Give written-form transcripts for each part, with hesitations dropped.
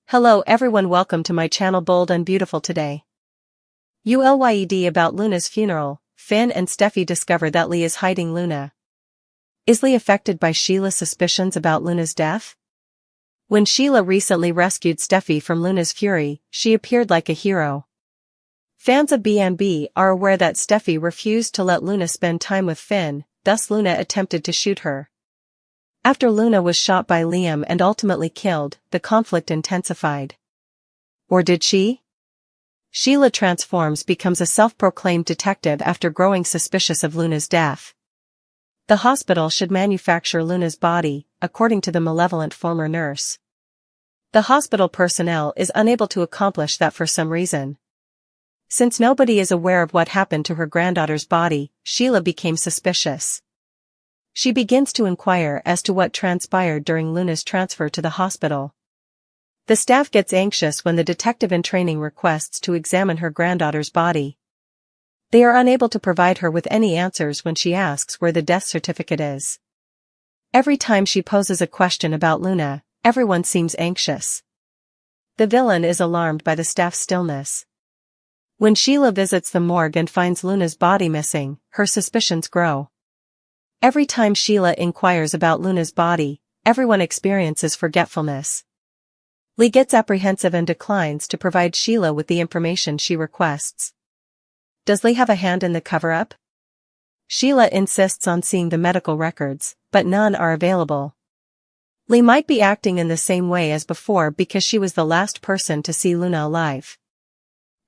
Hello everyone, welcome to my channel Bold and Beautiful. Today ULYED about Luna's funeral. Finn and Steffy discover that Lee is hiding Luna. Is Lee affected by Sheila's suspicions about Luna's death? When Sheila recently rescued Steffy from Luna's fury, she appeared like a hero. Fans of B&B are aware that Steffy refused to let Luna spend time with Finn, thus Luna attempted to shoot her. After Luna was shot by Liam and ultimately killed, the conflict intensified. Or did she? Sheila transforms, becomes a self-proclaimed detective after growing suspicious of Luna's death. The hospital should manufacture Luna's body, according to the malevolent former nurse. The hospital personnel is unable to accomplish that for some reason. Since nobody is aware of what happened to her granddaughter's body, Sheila became suspicious. She begins to inquire as to what transpired during Luna's transfer to the hospital. The staff gets anxious when the detective in training requests to examine her granddaughter's body. They are unable to provide her with any answers when she asks where the death certificate is. Every time she poses a question about Luna, everyone seems anxious. The villain is alarmed by the staff's stillness. When Sheila visits the morgue and finds Luna's body missing, her suspicions grow. Every time Sheila inquires about Luna's body, everyone experiences forgetfulness. Lee gets apprehensive and declines to provide Sheila with the information she requests. Does Lee have a hand in the cover-up? Sheila insists on seeing the medical records, but none are available. Lee might be acting in the same way as before because she was the last person to see Luna alive.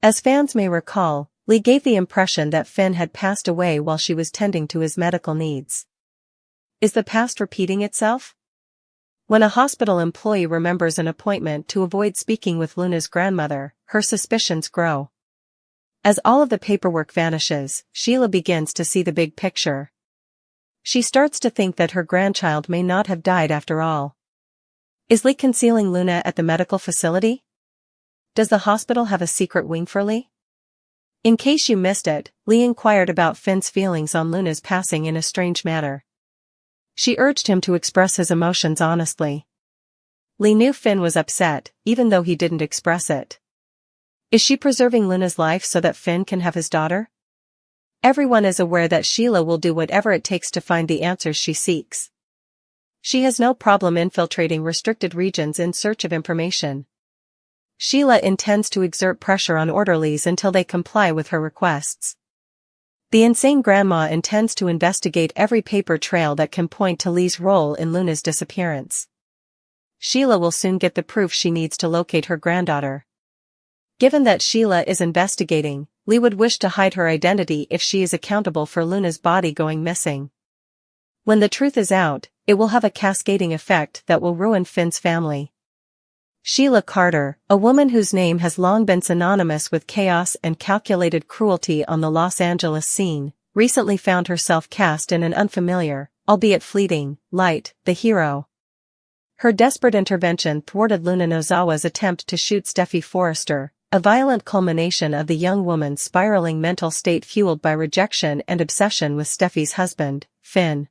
As fans may recall, Lee gave the impression that Finn had passed away while she was tending to his medical needs. Is the past repeating itself? When a hospital employee remembers an appointment to avoid speaking with Luna's grandmother, her suspicions grow. As all of the paperwork vanishes, Sheila begins to see the big picture. She starts to think that her grandchild may not have died after all. Is Lee concealing Luna at the medical facility? Does the hospital have a secret wing for Lee? In case you missed it, Lee inquired about Finn's feelings on Luna's passing in a strange manner. She urged him to express his emotions honestly. Lee knew Finn was upset, even though he didn't express it. Is she preserving Luna's life so that Finn can have his daughter? Everyone is aware that Sheila will do whatever it takes to find the answers she seeks. She has no problem infiltrating restricted regions in search of information. Sheila intends to exert pressure on orderlies until they comply with her requests. The insane grandma intends to investigate every paper trail that can point to Lee's role in Luna's disappearance. Sheila will soon get the proof she needs to locate her granddaughter. Given that Sheila is investigating, Lee would wish to hide her identity if she is accountable for Luna's body going missing. When the truth is out, it will have a cascading effect that will ruin Finn's family. Sheila Carter, a woman whose name has long been synonymous with chaos and calculated cruelty on the Los Angeles scene, recently found herself cast in an unfamiliar, albeit fleeting, light, the hero. Her desperate intervention thwarted Luna Nozawa's attempt to shoot Steffy Forrester, a violent culmination of the young woman's spiraling mental state fueled by rejection and obsession with Steffy's husband, Finn.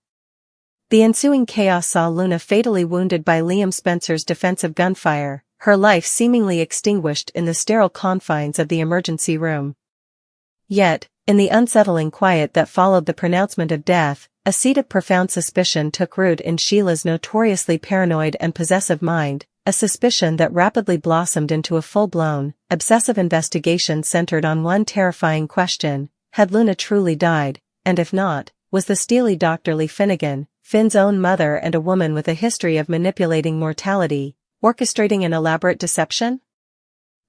The ensuing chaos saw Luna fatally wounded by Liam Spencer's defensive gunfire, her life seemingly extinguished in the sterile confines of the emergency room. Yet, in the unsettling quiet that followed the pronouncement of death, a seed of profound suspicion took root in Sheila's notoriously paranoid and possessive mind, a suspicion that rapidly blossomed into a full-blown, obsessive investigation centered on one terrifying question: had Luna truly died, and if not, was the steely Dr. Lee Finnegan, Finn's own mother and a woman with a history of manipulating mortality, orchestrating an elaborate deception?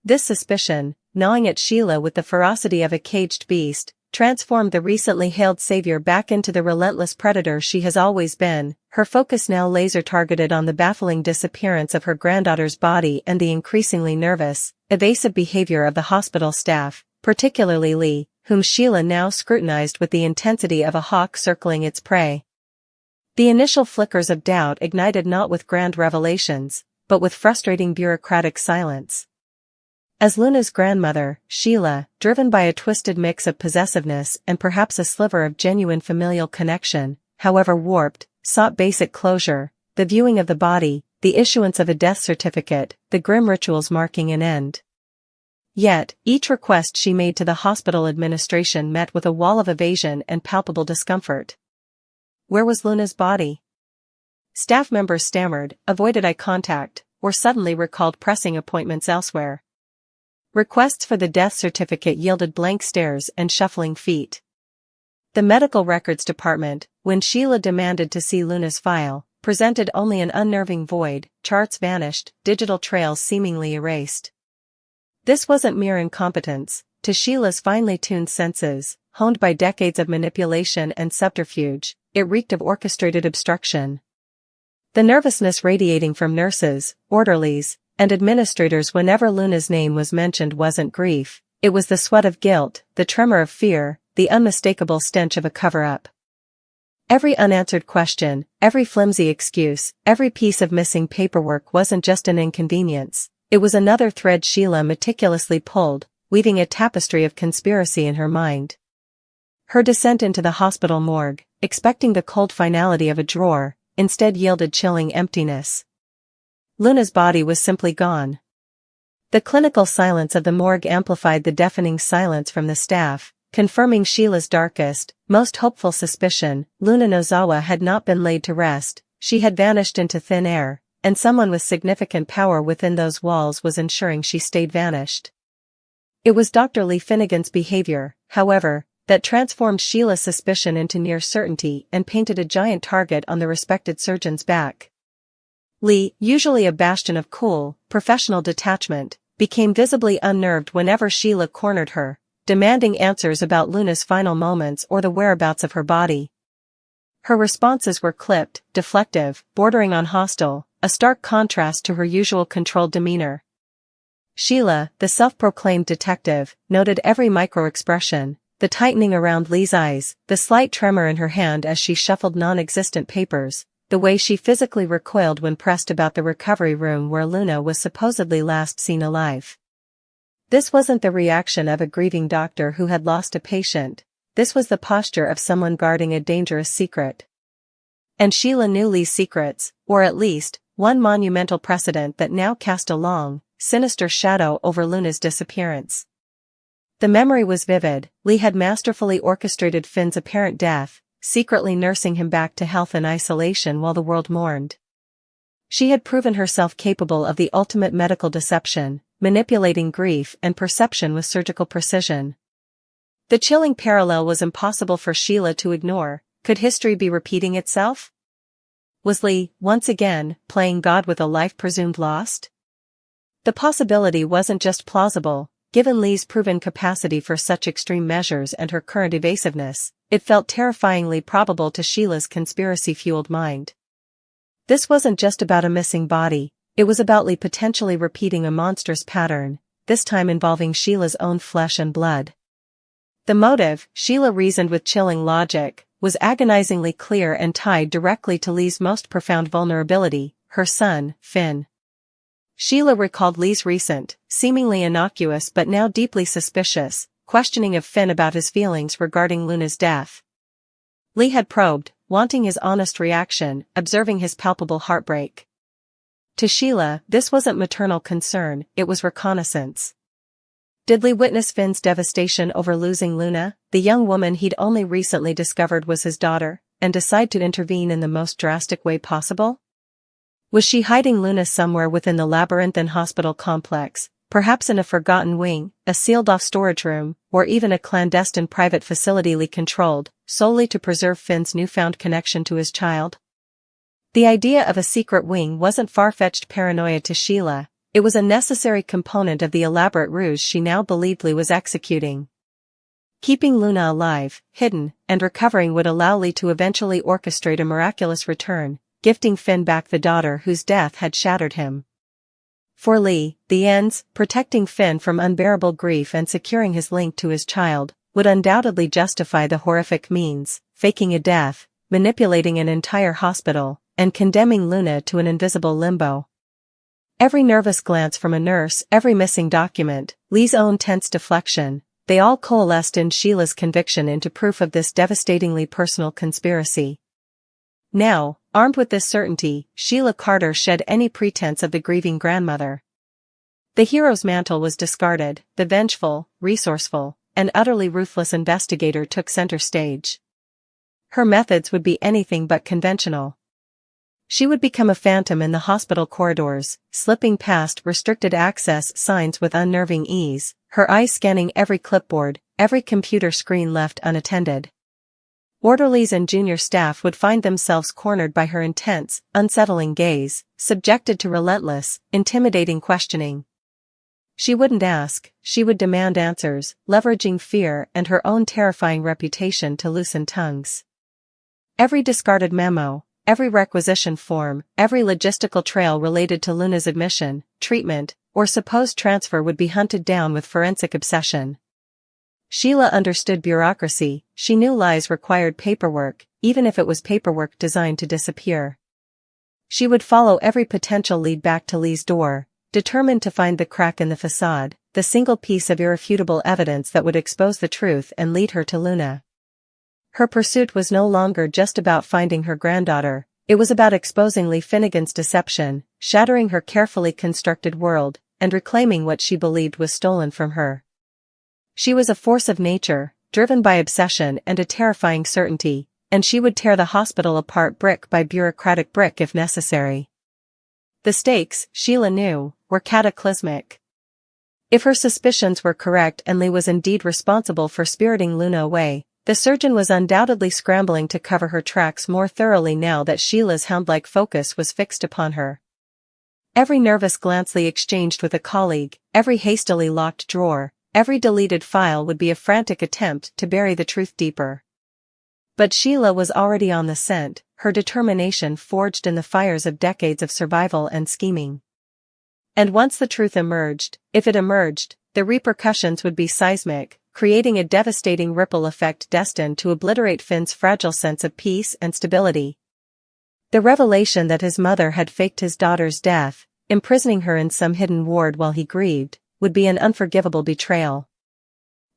This suspicion, gnawing at Sheila with the ferocity of a caged beast, transformed the recently hailed savior back into the relentless predator she has always been, her focus now laser-targeted on the baffling disappearance of her granddaughter's body and the increasingly nervous, evasive behavior of the hospital staff, particularly Lee, whom Sheila now scrutinized with the intensity of a hawk circling its prey. The initial flickers of doubt ignited not with grand revelations, but with frustrating bureaucratic silence. As Luna's grandmother, Sheila, driven by a twisted mix of possessiveness and perhaps a sliver of genuine familial connection, however warped, sought basic closure. The viewing of the body, the issuance of a death certificate, the grim rituals marking an end. Yet, each request she made to the hospital administration met with a wall of evasion and palpable discomfort. Where was Luna's body? Staff members stammered, avoided eye contact, or suddenly recalled pressing appointments elsewhere. Requests for the death certificate yielded blank stares and shuffling feet. The medical records department, when Sheila demanded to see Luna's file, presented only an unnerving void, charts vanished, digital trails seemingly erased. This wasn't mere incompetence. To Sheila's finely tuned senses, honed by decades of manipulation and subterfuge, it reeked of orchestrated obstruction. The nervousness radiating from nurses, orderlies, and administrators whenever Luna's name was mentioned wasn't grief, it was the sweat of guilt, the tremor of fear, the unmistakable stench of a cover-up. Every unanswered question, every flimsy excuse, every piece of missing paperwork wasn't just an inconvenience, it was another thread Sheila meticulously pulled, weaving a tapestry of conspiracy in her mind. Her descent into the hospital morgue, expecting the cold finality of a drawer, instead yielded chilling emptiness. Luna's body was simply gone. The clinical silence of the morgue amplified the deafening silence from the staff, confirming Sheila's darkest, most hopeful suspicion. Luna Nozawa had not been laid to rest, she had vanished into thin air, and someone with significant power within those walls was ensuring she stayed vanished. It was Dr. Lee Finnegan's behavior, however, that transformed Sheila's suspicion into near certainty and painted a giant target on the respected surgeon's back. Lee, usually a bastion of cool, professional detachment, became visibly unnerved whenever Sheila cornered her, demanding answers about Luna's final moments or the whereabouts of her body. Her responses were clipped, deflective, bordering on hostile, a stark contrast to her usual controlled demeanor. Sheila, the self-proclaimed detective, noted every micro-expression, the tightening around Lee's eyes, the slight tremor in her hand as she shuffled non-existent papers, the way she physically recoiled when pressed about the recovery room where Luna was supposedly last seen alive. This wasn't the reaction of a grieving doctor who had lost a patient, this was the posture of someone guarding a dangerous secret. And Sheila knew Lee's secrets, or at least, one monumental precedent that now cast a long, sinister shadow over Luna's disappearance. The memory was vivid. Lee had masterfully orchestrated Finn's apparent death, secretly nursing him back to health and isolation while the world mourned. She had proven herself capable of the ultimate medical deception, manipulating grief and perception with surgical precision. The chilling parallel was impossible for Sheila to ignore. Could history be repeating itself? Was Lee, once again, playing God with a life presumed lost? The possibility wasn't just plausible. Given Lee's proven capacity for such extreme measures and her current evasiveness, it felt terrifyingly probable to Sheila's conspiracy-fueled mind. This wasn't just about a missing body, it was about Lee potentially repeating a monstrous pattern, this time involving Sheila's own flesh and blood. The motive, Sheila reasoned with chilling logic, was agonizingly clear and tied directly to Lee's most profound vulnerability, her son, Finn. Sheila recalled Lee's recent, seemingly innocuous but now deeply suspicious, questioning of Finn about his feelings regarding Luna's death. Lee had probed, wanting his honest reaction, observing his palpable heartbreak. To Sheila, this wasn't maternal concern, it was reconnaissance. Did Lee witness Finn's devastation over losing Luna, the young woman he'd only recently discovered was his daughter, and decide to intervene in the most drastic way possible? Was she hiding Luna somewhere within the labyrinthine hospital complex, perhaps in a forgotten wing, a sealed-off storage room, or even a clandestine private facility Lee controlled, solely to preserve Finn's newfound connection to his child? The idea of a secret wing wasn't far-fetched paranoia to Sheila, it was a necessary component of the elaborate ruse she now believed Lee was executing. Keeping Luna alive, hidden, and recovering would allow Lee to eventually orchestrate a miraculous return, gifting Finn back the daughter whose death had shattered him. For Lee, the ends, protecting Finn from unbearable grief and securing his link to his child, would undoubtedly justify the horrific means, faking a death, manipulating an entire hospital, and condemning Luna to an invisible limbo. Every nervous glance from a nurse, every missing document, Lee's own tense deflection, they all coalesced in Sheila's conviction into proof of this devastatingly personal conspiracy. Now, Armed with this certainty, Sheila Carter shed any pretense of the grieving grandmother. The hero's mantle was discarded, the vengeful, resourceful, and utterly ruthless investigator took center stage. Her methods would be anything but conventional. She would become a phantom in the hospital corridors, slipping past restricted access signs with unnerving ease, her eyes scanning every clipboard, every computer screen left unattended. Orderlies and junior staff would find themselves cornered by her intense, unsettling gaze, subjected to relentless, intimidating questioning. She wouldn't ask, she would demand answers, leveraging fear and her own terrifying reputation to loosen tongues. Every discarded memo, every requisition form, every logistical trail related to Luna's admission, treatment, or supposed transfer would be hunted down with forensic obsession. Sheila understood bureaucracy, she knew lies required paperwork, even if it was paperwork designed to disappear. She would follow every potential lead back to Lee's door, determined to find the crack in the facade, the single piece of irrefutable evidence that would expose the truth and lead her to Luna. Her pursuit was no longer just about finding her granddaughter, it was about exposing Lee Finnegan's deception, shattering her carefully constructed world, and reclaiming what she believed was stolen from her. She was a force of nature, driven by obsession and a terrifying certainty, and she would tear the hospital apart brick by bureaucratic brick if necessary. The stakes, Sheila knew, were cataclysmic. If her suspicions were correct and Lee was indeed responsible for spiriting Luna away, the surgeon was undoubtedly scrambling to cover her tracks more thoroughly now that Sheila's hound-like focus was fixed upon her. Every nervous glance Lee exchanged with a colleague, every hastily locked drawer, every deleted file would be a frantic attempt to bury the truth deeper. But Sheila was already on the scent, her determination forged in the fires of decades of survival and scheming. And once the truth emerged, if it emerged, the repercussions would be seismic, creating a devastating ripple effect destined to obliterate Finn's fragile sense of peace and stability. The revelation that his mother had faked his daughter's death, imprisoning her in some hidden ward while he grieved, would be an unforgivable betrayal.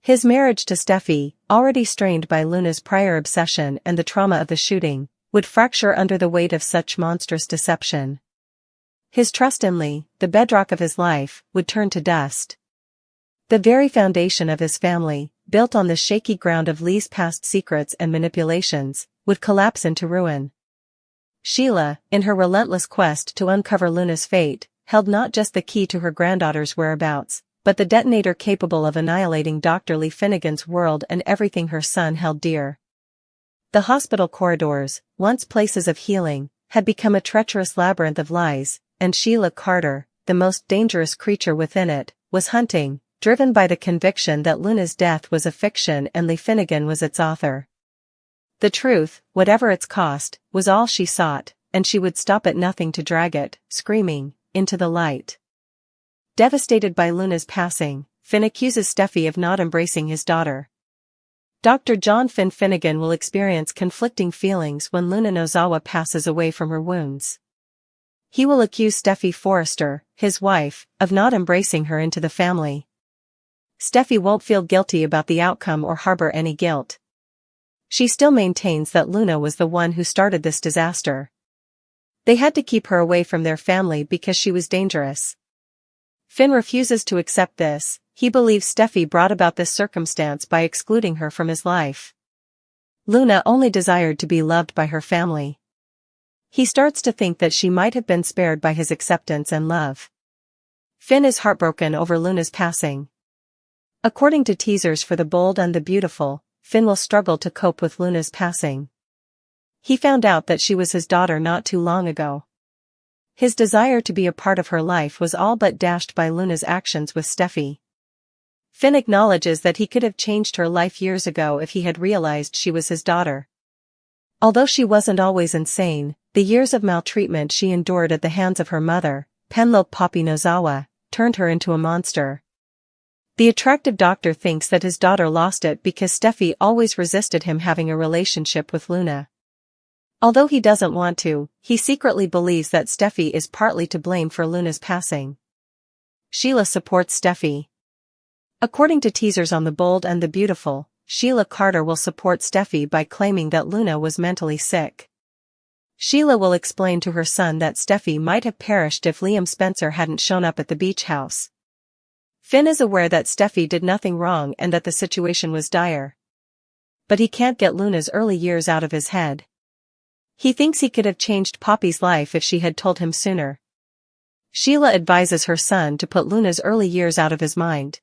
His marriage to Steffy, already strained by Luna's prior obsession and the trauma of the shooting, would fracture under the weight of such monstrous deception. His trust in Lee, the bedrock of his life, would turn to dust. The very foundation of his family, built on the shaky ground of Lee's past secrets and manipulations, would collapse into ruin. Sheila, in her relentless quest to uncover Luna's fate, held not just the key to her granddaughter's whereabouts, but the detonator capable of annihilating Dr. Lee Finnegan's world and everything her son held dear. The hospital corridors, once places of healing, had become a treacherous labyrinth of lies, and Sheila Carter, the most dangerous creature within it, was hunting, driven by the conviction that Luna's death was a fiction and Lee Finnegan was its author. The truth, whatever its cost, was all she sought, and she would stop at nothing to drag it, screaming, into the light. Devastated by Luna's passing, Finn accuses Steffy of not embracing his daughter. Dr. John Finn Finnegan will experience conflicting feelings when Luna Nozawa passes away from her wounds. He will accuse Steffy Forrester, his wife, of not embracing her into the family. Steffy won't feel guilty about the outcome or harbor any guilt. She still maintains that Luna was the one who started this disaster. They had to keep her away from their family because she was dangerous. Finn refuses to accept this. He believes Steffy brought about this circumstance by excluding her from his life. Luna only desired to be loved by her family. He starts to think that she might have been spared by his acceptance and love. Finn is heartbroken over Luna's passing. According to teasers for The Bold and the Beautiful, Finn will struggle to cope with Luna's passing. He found out that she was his daughter not too long ago. His desire to be a part of her life was all but dashed by Luna's actions with Steffy. Finn acknowledges that he could have changed her life years ago if he had realized she was his daughter. Although she wasn't always insane, the years of maltreatment she endured at the hands of her mother, Penelope Poppy Nozawa, turned her into a monster. The attractive doctor thinks that his daughter lost it because Steffy always resisted him having a relationship with Luna. Although he doesn't want to, he secretly believes that Steffy is partly to blame for Luna's passing. Sheila supports Steffy. According to teasers on The Bold and the Beautiful, Sheila Carter will support Steffy by claiming that Luna was mentally sick. Sheila will explain to her son that Steffy might have perished if Liam Spencer hadn't shown up at the beach house. Finn is aware that Steffy did nothing wrong and that the situation was dire. But he can't get Luna's early years out of his head. He thinks he could have changed Poppy's life if she had told him sooner. Sheila advises her son to put Luna's early years out of his mind.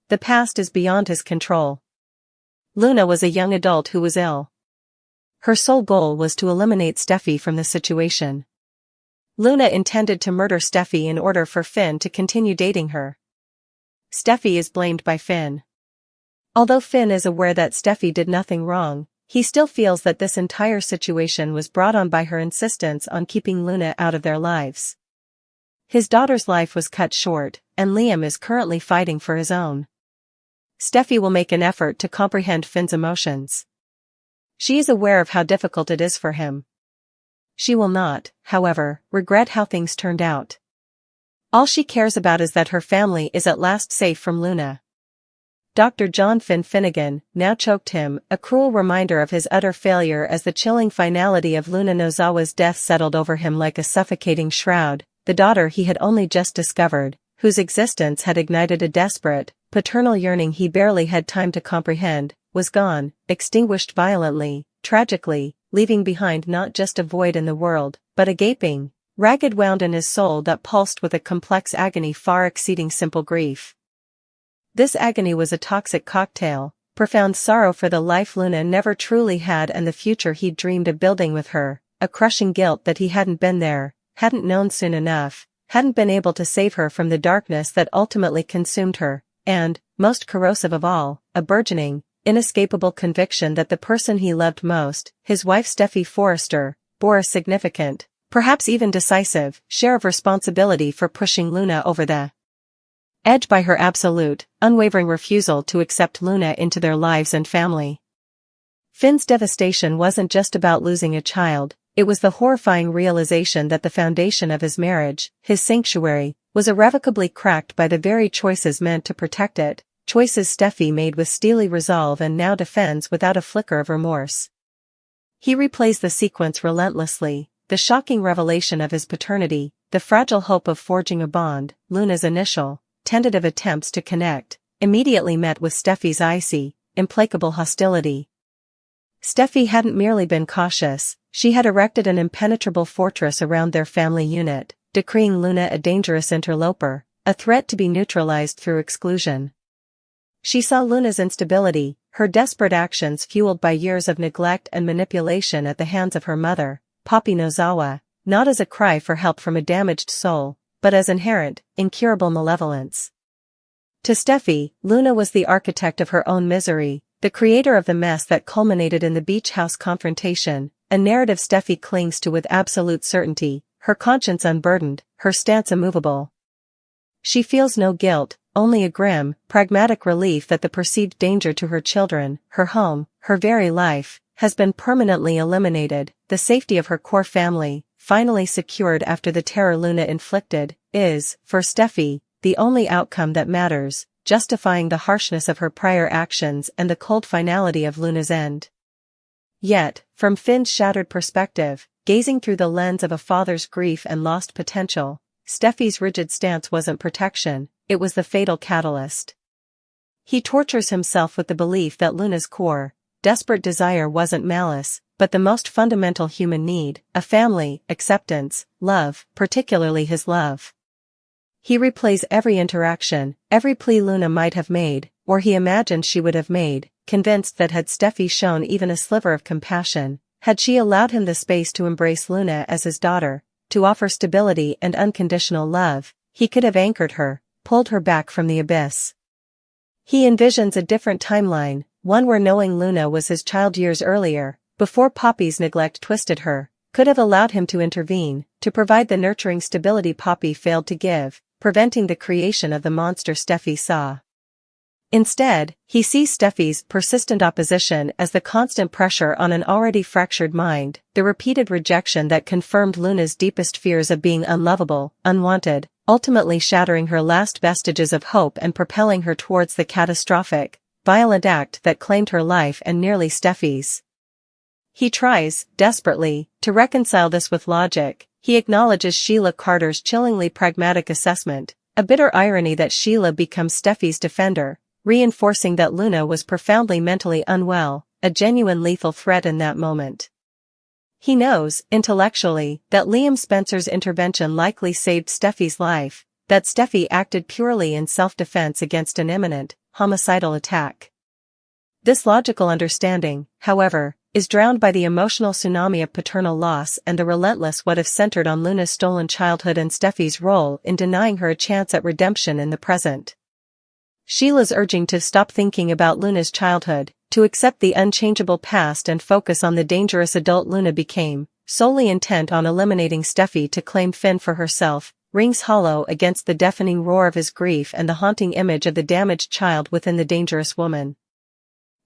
The past is beyond his control. Luna was a young adult who was ill. Her sole goal was to eliminate Steffy from the situation. Luna intended to murder Steffy in order for Finn to continue dating her. Steffy is blamed by Finn. Although Finn is aware that Steffy did nothing wrong, he still feels that this entire situation was brought on by her insistence on keeping Luna out of their lives. His daughter's life was cut short, and Liam is currently fighting for his own. Steffy will make an effort to comprehend Finn's emotions. She is aware of how difficult it is for him. She will not, however, regret how things turned out. All she cares about is that her family is at last safe from Luna. Dr. John Finn Finnegan now choked him, a cruel reminder of his utter failure as the chilling finality of Luna Nozawa's death settled over him like a suffocating shroud. The daughter he had only just discovered, whose existence had ignited a desperate, paternal yearning he barely had time to comprehend, was gone, extinguished violently, tragically, leaving behind not just a void in the world, but a gaping, ragged wound in his soul that pulsed with a complex agony far exceeding simple grief. This agony was a toxic cocktail, profound sorrow for the life Luna never truly had and the future he'd dreamed of building with her, a crushing guilt that he hadn't been there, hadn't known soon enough, hadn't been able to save her from the darkness that ultimately consumed her, and, most corrosive of all, a burgeoning, inescapable conviction that the person he loved most, his wife Steffy Forrester, bore a significant, perhaps even decisive, share of responsibility for pushing Luna over the edge by her absolute, unwavering refusal to accept Luna into their lives and family. Finn's devastation wasn't just about losing a child, it was the horrifying realization that the foundation of his marriage, his sanctuary, was irrevocably cracked by the very choices meant to protect it, choices Steffy made with steely resolve and now defends without a flicker of remorse. He replays the sequence relentlessly, the shocking revelation of his paternity, the fragile hope of forging a bond, Luna's initial, tentative attempts to connect, immediately met with Steffy's icy, implacable hostility. Steffy hadn't merely been cautious, she had erected an impenetrable fortress around their family unit, decreeing Luna a dangerous interloper, a threat to be neutralized through exclusion. She saw Luna's instability, her desperate actions fueled by years of neglect and manipulation at the hands of her mother, Poppy Nozawa, not as a cry for help from a damaged soul, but as inherent, incurable malevolence. To Steffy, Luna was the architect of her own misery, the creator of the mess that culminated in the beach house confrontation, a narrative Steffy clings to with absolute certainty, her conscience unburdened, her stance immovable. She feels no guilt, only a grim, pragmatic relief that the perceived danger to her children, her home, her very life, has been permanently eliminated, the safety of her core family, finally secured after the terror Luna inflicted, is, for Steffy, the only outcome that matters, justifying the harshness of her prior actions and the cold finality of Luna's end. Yet, from Finn's shattered perspective, gazing through the lens of a father's grief and lost potential, Steffy's rigid stance wasn't protection, it was the fatal catalyst. He tortures himself with the belief that Luna's core, desperate desire wasn't malice, but the most fundamental human need, a family, acceptance, love, particularly his love. He replays every interaction, every plea Luna might have made, or he imagined she would have made, convinced that had Steffy shown even a sliver of compassion, had she allowed him the space to embrace Luna as his daughter, to offer stability and unconditional love, he could have anchored her, pulled her back from the abyss. He envisions a different timeline, one where knowing Luna was his child years earlier, before Poppy's neglect twisted her, could have allowed him to intervene, to provide the nurturing stability Poppy failed to give, preventing the creation of the monster Steffy saw. Instead, he sees Steffy's persistent opposition as the constant pressure on an already fractured mind, the repeated rejection that confirmed Luna's deepest fears of being unlovable, unwanted, ultimately shattering her last vestiges of hope and propelling her towards the catastrophic, violent act that claimed her life and nearly Steffy's. He tries, desperately, to reconcile this with logic. He acknowledges Sheila Carter's chillingly pragmatic assessment, a bitter irony that Sheila becomes Steffy's defender, reinforcing that Luna was profoundly mentally unwell, a genuine lethal threat in that moment. He knows, intellectually, that Liam Spencer's intervention likely saved Steffy's life, that Steffy acted purely in self-defense against an imminent, homicidal attack. This logical understanding, however, is drowned by the emotional tsunami of paternal loss and the relentless what-if centered on Luna's stolen childhood and Steffy's role in denying her a chance at redemption in the present. Sheila's urging to stop thinking about Luna's childhood, to accept the unchangeable past and focus on the dangerous adult Luna became, solely intent on eliminating Steffy to claim Finn for herself, rings hollow against the deafening roar of his grief and the haunting image of the damaged child within the dangerous woman.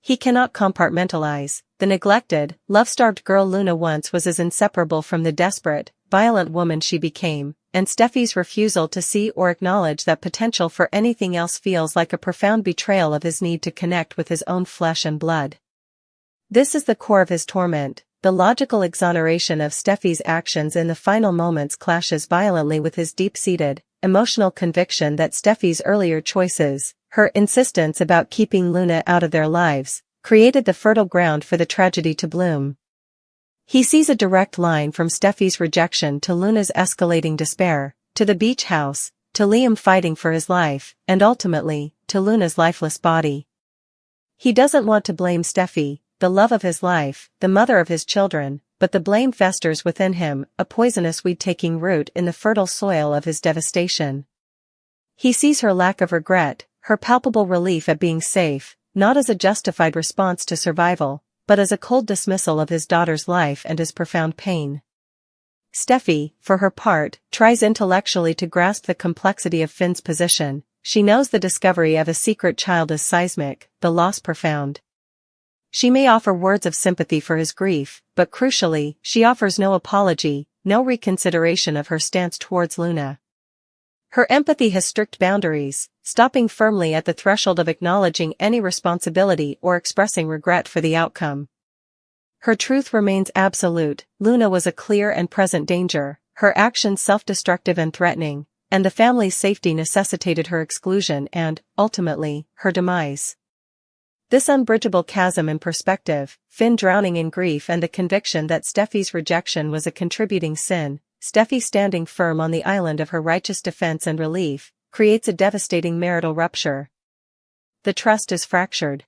He cannot compartmentalize. The neglected, love-starved girl Luna once was as inseparable from the desperate, violent woman she became, and Steffy's refusal to see or acknowledge that potential for anything else feels like a profound betrayal of his need to connect with his own flesh and blood. This is the core of his torment. The logical exoneration of Steffy's actions in the final moments clashes violently with his deep-seated, emotional conviction that Steffy's earlier choices, her insistence about keeping Luna out of their lives, created the fertile ground for the tragedy to bloom. He sees a direct line from Steffy's rejection to Luna's escalating despair, to the beach house, to Liam fighting for his life, and ultimately, to Luna's lifeless body. He doesn't want to blame Steffy, the love of his life, the mother of his children, but the blame festers within him, a poisonous weed taking root in the fertile soil of his devastation. He sees her lack of regret, her palpable relief at being safe, not as a justified response to survival, but as a cold dismissal of his daughter's life and his profound pain. Steffy, for her part, tries intellectually to grasp the complexity of Finn's position. She knows the discovery of a secret child is seismic, the loss profound. She may offer words of sympathy for his grief, but crucially, she offers no apology, no reconsideration of her stance towards Luna. Her empathy has strict boundaries, stopping firmly at the threshold of acknowledging any responsibility or expressing regret for the outcome. Her truth remains absolute. Luna was a clear and present danger, her actions self-destructive and threatening, and the family's safety necessitated her exclusion and, ultimately, her demise. This unbridgeable chasm in perspective, Finn drowning in grief and the conviction that Steffy's rejection was a contributing sin, Steffy standing firm on the island of her righteous defense and relief, creates a devastating marital rupture. The trust is fractured.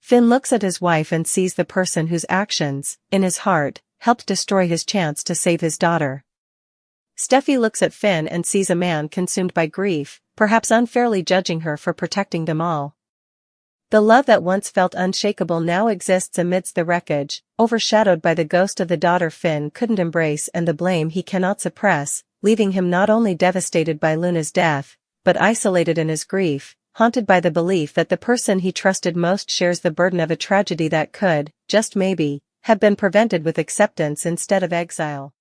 Finn looks at his wife and sees the person whose actions, in his heart, helped destroy his chance to save his daughter. Steffy looks at Finn and sees a man consumed by grief, perhaps unfairly judging her for protecting them all. The love that once felt unshakable now exists amidst the wreckage, overshadowed by the ghost of the daughter Finn couldn't embrace and the blame he cannot suppress, leaving him not only devastated by Luna's death, but isolated in his grief, haunted by the belief that the person he trusted most shares the burden of a tragedy that could, just maybe, have been prevented with acceptance instead of exile.